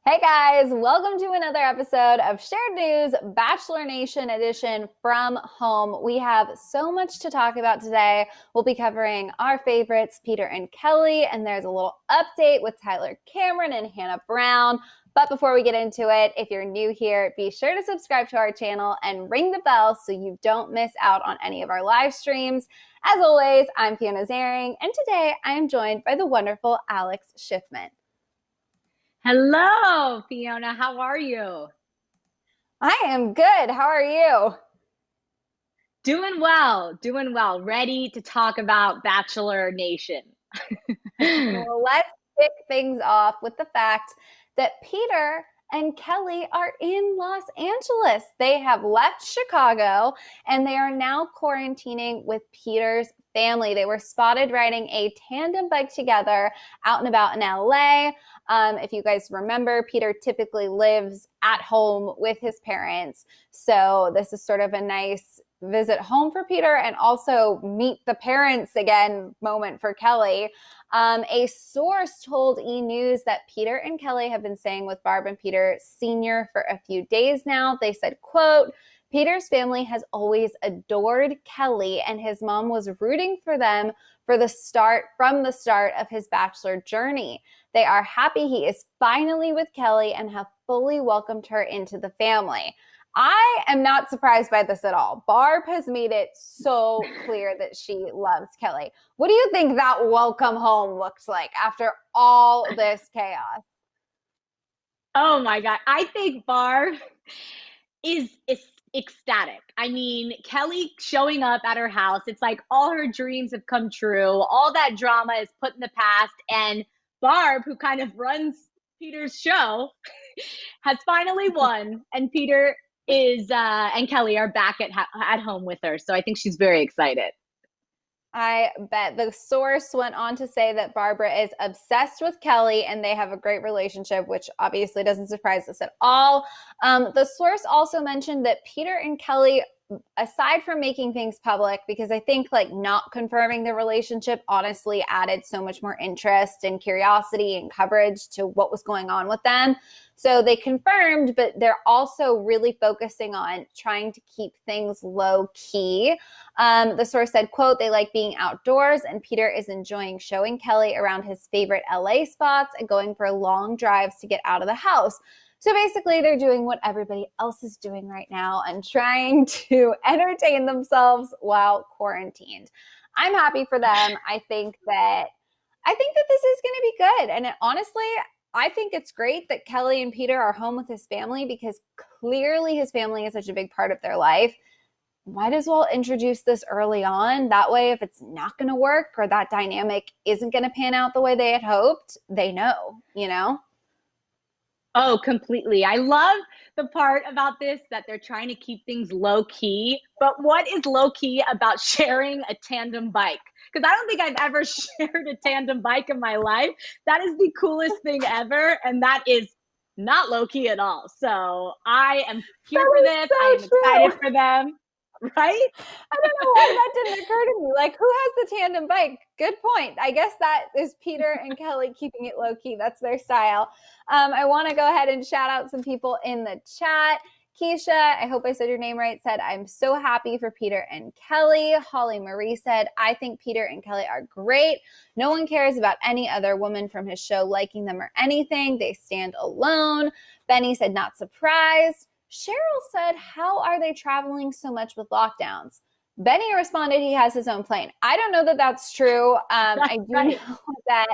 Hey guys, welcome to another episode of Shared News, Bachelor Nation edition from home. We have so much to talk about today. We'll be covering our favorites, Peter and Kelley, and there's a little update with Tyler Cameron and Hannah Brown. But before we get into it, if you're new here, be sure to subscribe to our channel and ring the bell so you don't miss out on any of our live streams. As always, I'm Fiona Zaring, and today I am joined by the wonderful Alex Schiffman. Hello, Fiona. How are you? I am good. How are you? Doing well, doing well. Ready to talk about Bachelor Nation. Well, let's kick things off with the fact that Peter and Kelley are in Los Angeles. They have left Chicago and they are now quarantining with Peter's family. They were spotted riding a tandem bike together out and about in LA. If you guys remember, Peter typically lives at home with his parents. So this is sort of a nice visit home for Peter and also meet the parents again moment for Kelley. A source told E! News that Peter and Kelley have been staying with Barb and Peter Sr. for a few days now. They said, quote, Peter's family has always adored Kelley and his mom was rooting for them from the start of his Bachelor journey. They are happy he is finally with Kelley and have fully welcomed her into the family. I am not surprised by this at all. Barb has made it so clear that she loves Kelley. What do you think that welcome home looks like after all this chaos? Oh my God. I think Barb is ecstatic. I mean, Kelley showing up at her house, it's like all her dreams have come true. All that drama is put in the past. And Barb, who kind of runs Peter's show, has finally won. And Peter and Kelley are back at home with her. So I think she's very excited. I bet. The source went on to say that Barbara is obsessed with Kelley and they have a great relationship, which obviously doesn't surprise us at all. The source also mentioned that Peter and Kelley, aside from making things public, because I think like not confirming the relationship honestly added so much more interest and curiosity and coverage to what was going on with them. So they confirmed, but they're also really focusing on trying to keep things low key. The source said, quote, they like being outdoors and Peter is enjoying showing Kelley around his favorite LA spots and going for long drives to get out of the house. So basically, they're doing what everybody else is doing right now and trying to entertain themselves while quarantined. I'm happy for them. I think that this is going to be good. And honestly, I think it's great that Kelley and Peter are home with his family because clearly his family is such a big part of their life. Might as well introduce this early on. That way, if it's not going to work or that dynamic isn't going to pan out the way they had hoped, they know, you know? Oh, completely. I love the part about this that they're trying to keep things low key. But what is low key about sharing a tandem bike? Because I don't think I've ever shared a tandem bike in my life. That is the coolest thing ever. And that is not low key at all. So I am here for this. So I am true. excited for them. Right? I don't know why that didn't occur to me. Like, who has the tandem bike? Good point. I guess that is Peter and Kelley keeping it low key. That's their style. I want to go ahead and shout out some people in the chat. Keisha, I hope I said your name right, said, I'm so happy for Peter and Kelley. Holly Marie said, I think Peter and Kelley are great. No one cares about any other woman from his show liking them or anything. They stand alone. Benny said, not surprised. Cheryl said, how are they traveling so much with lockdowns? Benny responded he has his own plane. I don't know that that's true. I do know that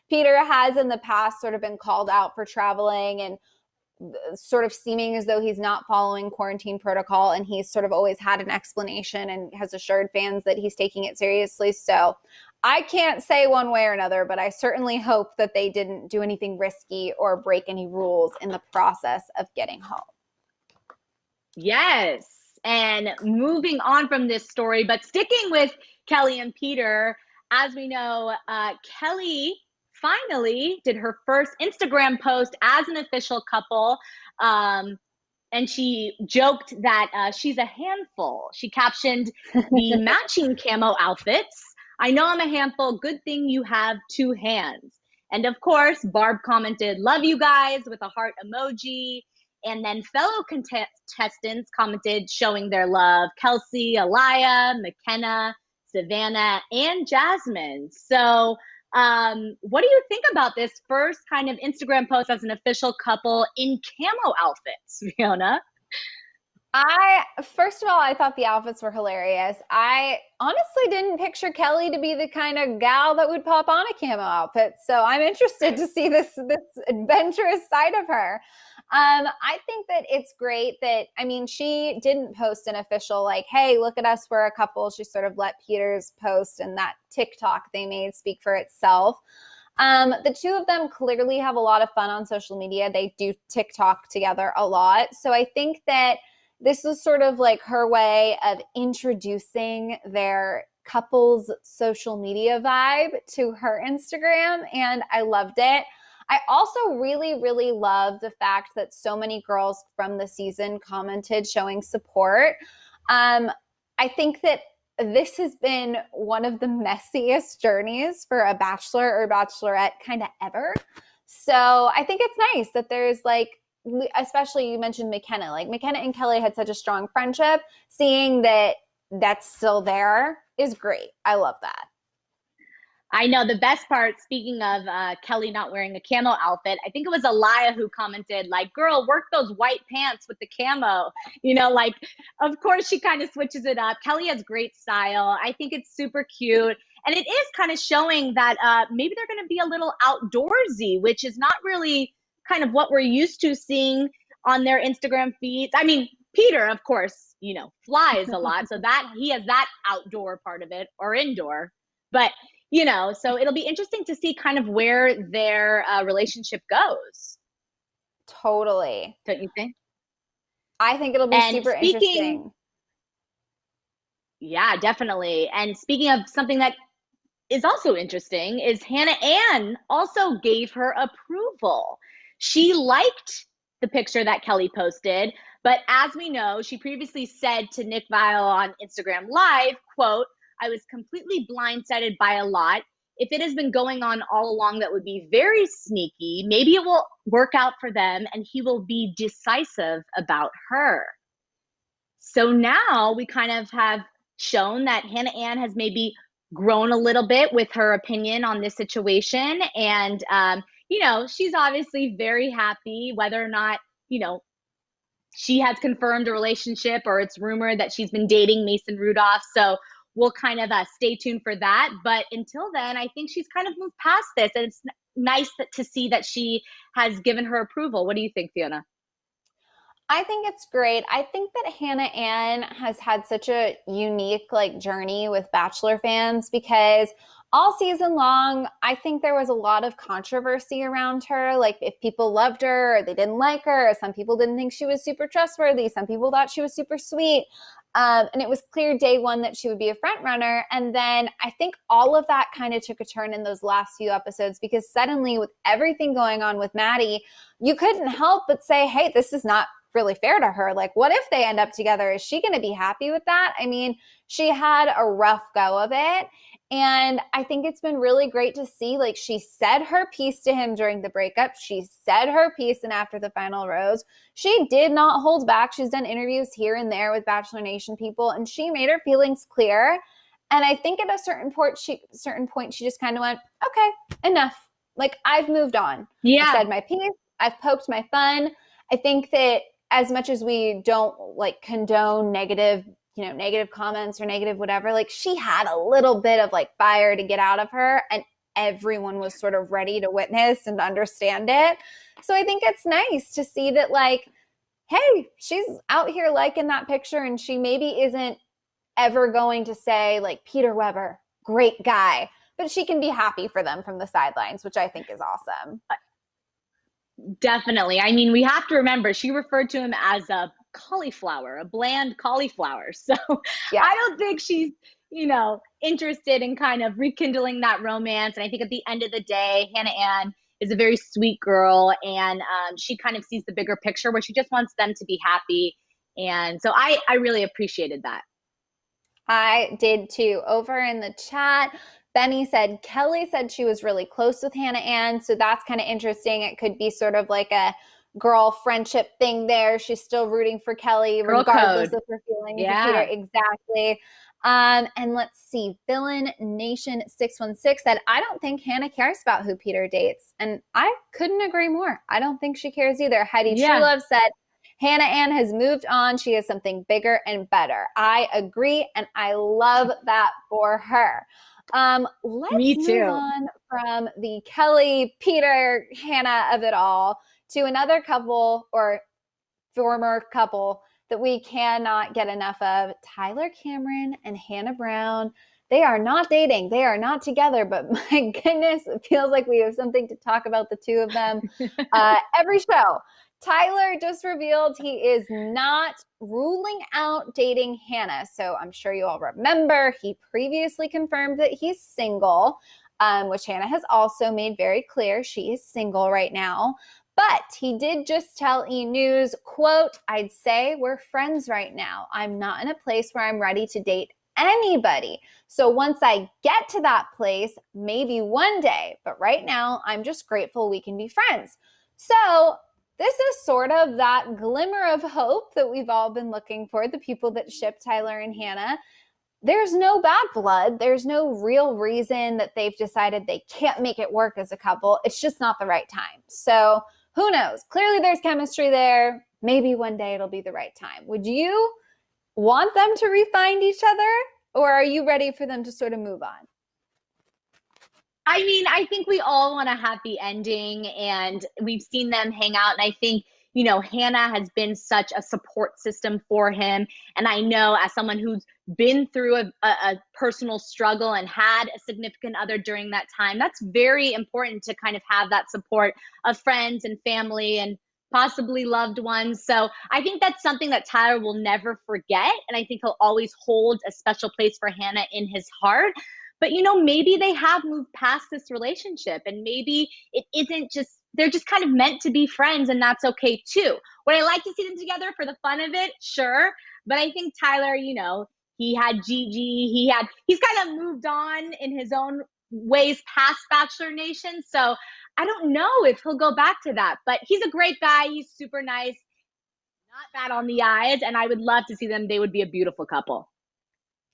Peter has in the past sort of been called out for traveling and sort of seeming as though he's not following quarantine protocol. And he's sort of always had an explanation and has assured fans that he's taking it seriously. So I can't say one way or another, but I certainly hope that they didn't do anything risky or break any rules in the process of getting home. Yes. And moving on from this story, but sticking with Kelley and Peter, as we know, Kelley finally did her first Instagram post as an official couple. And she joked that she's a handful. She captioned the matching camo outfits. I know I'm a handful. Good thing you have two hands. And of course, Barb commented, "Love you guys," with a heart emoji. And then fellow contestants commented showing their love: Kelsey, Alaya, McKenna, Savannah, and Jasmine. So what do you think about this first kind of Instagram post as an official couple in camo outfits, Fiona? First of all, I thought the outfits were hilarious. I honestly didn't picture Kelley to be the kind of gal that would pop on a camo outfit. So I'm interested to see this adventurous side of her. I think that it's great that, I mean, she didn't post an official, like, hey, look at us, we're a couple. She sort of let Peter's post and that TikTok they made speak for itself. The two of them clearly have a lot of fun on social media. They do TikTok together a lot. So I think that this is sort of like her way of introducing their couple's social media vibe to her Instagram, and I loved it. I also really, really love the fact that so many girls from the season commented showing support. I think that this has been one of the messiest journeys for a bachelor or bachelorette kind of ever. So I think it's nice that there's like, especially you mentioned McKenna, like McKenna and Kelley had such a strong friendship. Seeing that that's still there is great. I love that. I know the best part, speaking of Kelley not wearing a camo outfit, I think it was Alaya who commented, like, girl, work those white pants with the camo. You know, like, of course she kind of switches it up. Kelley has great style. I think it's super cute. And it is kind of showing that maybe they're going to be a little outdoorsy, which is not really kind of what we're used to seeing on their Instagram feeds. I mean, Peter, of course, you know, flies a lot. So that he has that outdoor part of it, or indoor. But you know, so it'll be interesting to see kind of where their relationship goes. Totally. Don't you think? I think it'll be super interesting. Yeah, definitely. And speaking of something that is also interesting, is Hannah Ann also gave her approval. She liked the picture that Kelley posted, but as we know, she previously said to Nick Viall on Instagram Live, quote, "I was completely blindsided by a lot. If it has been going on all along, that would be very sneaky. Maybe it will work out for them and he will be decisive about her." So now we kind of have shown that Hannah Ann has maybe grown a little bit with her opinion on this situation. And, you know, she's obviously very happy, whether or not, you know, she has confirmed a relationship or it's rumored that she's been dating Mason Rudolph. So we'll kind of stay tuned for that. But until then, I think she's kind of moved past this. And it's nice to see that she has given her approval. What do you think, Fiona? I think it's great. I think that Hannah Ann has had such a unique like journey with Bachelor fans because all season long, I think there was a lot of controversy around her. Like if people loved her or they didn't like her, some people didn't think she was super trustworthy. Some people thought she was super sweet. And it was clear day one that she would be a front runner. And then I think all of that kind of took a turn in those last few episodes because suddenly with everything going on with Maddie, you couldn't help but say, hey, this is not really fair to her. Like, what if they end up together? Is she going to be happy with that? I mean, she had a rough go of it. And I think it's been really great to see, like, she said her piece to him during the breakup. She said her piece and after the final rose. She did not hold back. She's done interviews here and there with Bachelor Nation people, and she made her feelings clear. And I think at a certain point, she just kind of went, okay, enough. Like, I've moved on. Yeah. I said my piece. I've poked my fun. I think that as much as we don't like condone negative comments or negative whatever, like she had a little bit of like fire to get out of her and everyone was sort of ready to witness and understand it. So I think it's nice to see that like, hey, she's out here liking that picture and she maybe isn't ever going to say like Peter Weber, great guy, but she can be happy for them from the sidelines, which I think is awesome. Definitely. I mean, we have to remember she referred to him as a cauliflower, a bland cauliflower. So yeah. I don't think she's, you know, interested in kind of rekindling that romance. And I think at the end of the day, Hannah Ann is a very sweet girl and she kind of sees the bigger picture where she just wants them to be happy. And so I really appreciated that. I did too. Over in the chat, Benny said Kelley said she was really close with Hannah Ann. So that's kind of interesting. It could be sort of like a girl friendship thing there. She's still rooting for Kelley, Girl regardless code. of her feelings of Peter. Yeah. Exactly. And let's see, Villain Nation 616 said, I don't think Hannah cares about who Peter dates. And I couldn't agree more. I don't think she cares either. Heidi Yeah. Truelove said, Hannah Ann has moved on. She has something bigger and better. I agree, and I love that for her. Let's Me move too. on from the Kelley, Peter, Hannah of it all to another couple or former couple that we cannot get enough of, Tyler Cameron and Hannah Brown. They are not dating. They are not together, but my goodness, it feels like we have something to talk about the two of them every show. Tyler just revealed he is not ruling out dating Hannah. So I'm sure you all remember he previously confirmed that he's single, which Hannah has also made very clear. She is single right now. But he did just tell E! News, quote, I'd say we're friends right now. I'm not in a place where I'm ready to date anybody. So once I get to that place, maybe one day, but right now I'm just grateful we can be friends. So this is sort of that glimmer of hope that we've all been looking for, the people that ship Tyler and Hannah. There's no bad blood. There's no real reason that they've decided they can't make it work as a couple. It's just not the right time. So who knows? Clearly there's chemistry there. Maybe one day it'll be the right time. Would you want them to re-find each other, or are you ready for them to sort of move on? I mean, I think we all want a happy ending, and we've seen them hang out. And I think, Hannah has been such a support system for him. And I know, as someone who's been through a personal struggle and had a significant other during that time, that's very important to kind of have that support of friends and family and possibly loved ones. So I think that's something that Tyler will never forget. And I think he'll always hold a special place for Hannah in his heart. But, maybe they have moved past this relationship, and maybe it isn't just, they're just kind of meant to be friends, and that's okay too. Would I like to see them together for the fun of it? Sure. But I think Tyler, he had Gigi, he's kind of moved on in his own ways past Bachelor Nation. So I don't know if he'll go back to that, but he's a great guy. He's super nice, not bad on the eyes. And I would love to see them. They would be a beautiful couple.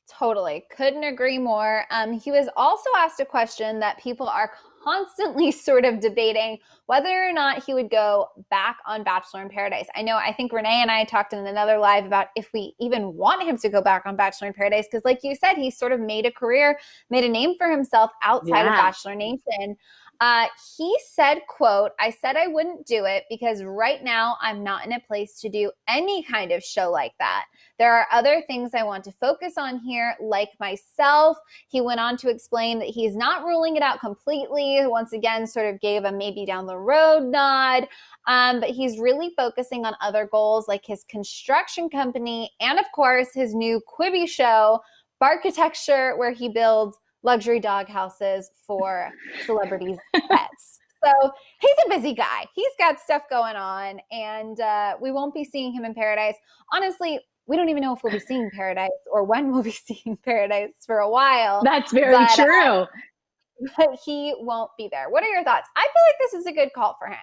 Totally. Couldn't agree more. He was also asked a question that people are constantly sort of debating whether or not he would go back on Bachelor in Paradise. I think Renee and I talked in another live about if we even want him to go back on Bachelor in Paradise, because like you said, he sort of made a career, made a name for himself outside of Bachelor Nation. He said, quote, I said I wouldn't do it because right now I'm not in a place to do any kind of show like that. There are other things I want to focus on here, like myself. He went on to explain that he's not ruling it out completely. Once again, sort of gave a maybe down the road nod. But he's really focusing on other goals like his construction company and, of course, his new Quibi show, Barkitecture, where he builds luxury dog houses for celebrities' pets. So he's a busy guy. He's got stuff going on, and we won't be seeing him in Paradise. Honestly, we don't even know if we'll be seeing Paradise or when we'll be seeing Paradise for a while. That's very true. But he won't be there. What are your thoughts? I feel like this is a good call for him.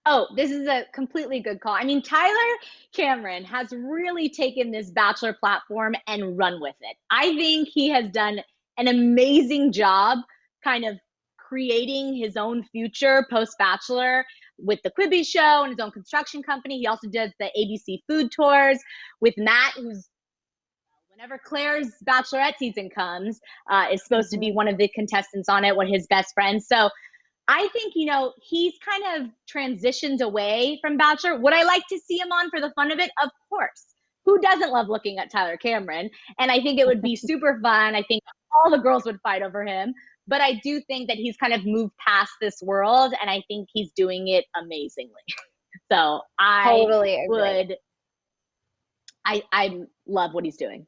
Oh, this is a completely good call. I mean, Tyler Cameron has really taken this Bachelor platform and run with it. I think he has done an amazing job kind of creating his own future post-Bachelor with the Quibi show and his own construction company. He also does the ABC food tours with Matt, who's whenever Claire's Bachelorette season comes, is supposed to be one of the contestants on it, one of his best friends. So I think, he's kind of transitioned away from Bachelor. Would I like to see him on for the fun of it? Of course. Who doesn't love looking at Tyler Cameron? And I think it would be super fun. I think all the girls would fight over him. But I do think that he's kind of moved past this world, and I think he's doing it amazingly. So I love what he's doing.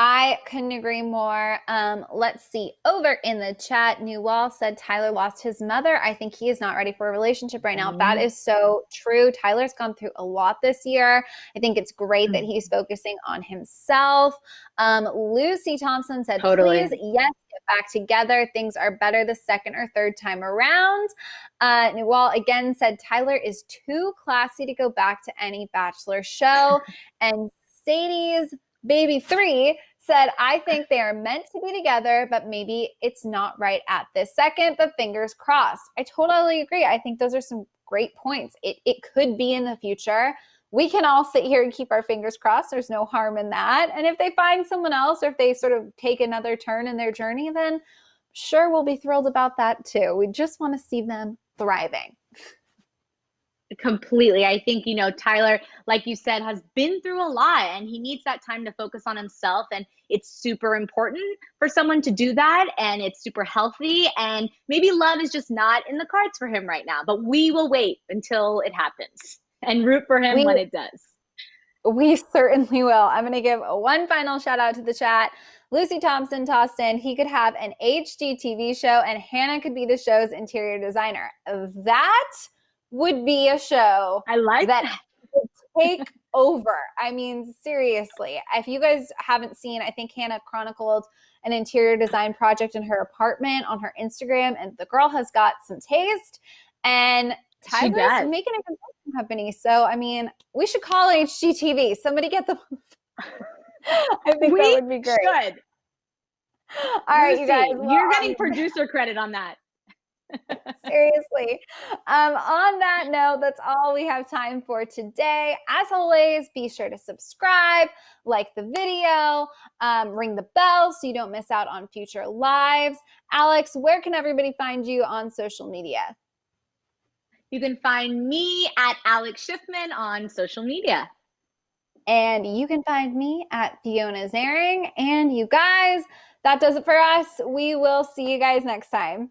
I couldn't agree more. Let's see. Over in the chat, Newell said Tyler lost his mother. I think he is not ready for a relationship right now. That is so true. Tyler's gone through a lot this year. I think it's great that he's focusing on himself. Lucy Thompson said, Totally. please, yes, get back together. Things are better the second or third time around. Newell again said, Tyler is too classy to go back to any Bachelor show. And Sadie's Baby 3 said, I think they are meant to be together, but maybe it's not right at this second, but fingers crossed. I totally agree. I think those are some great points. It could be in the future. We can all sit here and keep our fingers crossed. There's no harm in that. And if they find someone else, or if they sort of take another turn in their journey, then sure, we'll be thrilled about that too. We just want to see them thriving. Completely. I think, Tyler, like you said, has been through a lot and he needs that time to focus on himself. And it's super important for someone to do that. And it's super healthy. And maybe love is just not in the cards for him right now. But we will wait until it happens and root for him when it does. We certainly will. I'm going to give one final shout out to the chat. Lucy Thompson tossed in, he could have an HD TV show and Hannah could be the show's interior designer. That would be a show I like that would take over. I mean, seriously, if you guys haven't seen, I think Hannah chronicled an interior design project in her apartment on her Instagram, and the girl has got some taste, and Tyler's making a construction company. So, I mean, we should call HGTV. Somebody get them. I think that would be great. Should. All right, you guys. You're getting producer credit on that. Seriously. On that note, that's all we have time for today. As always, be sure to subscribe, like the video, ring the bell so you don't miss out on future lives. Alex, where can everybody find you on social media? You can find me at Alex Schiffman on social media. And you can find me at Fiona Zaring. And you guys, that does it for us. We will see you guys next time.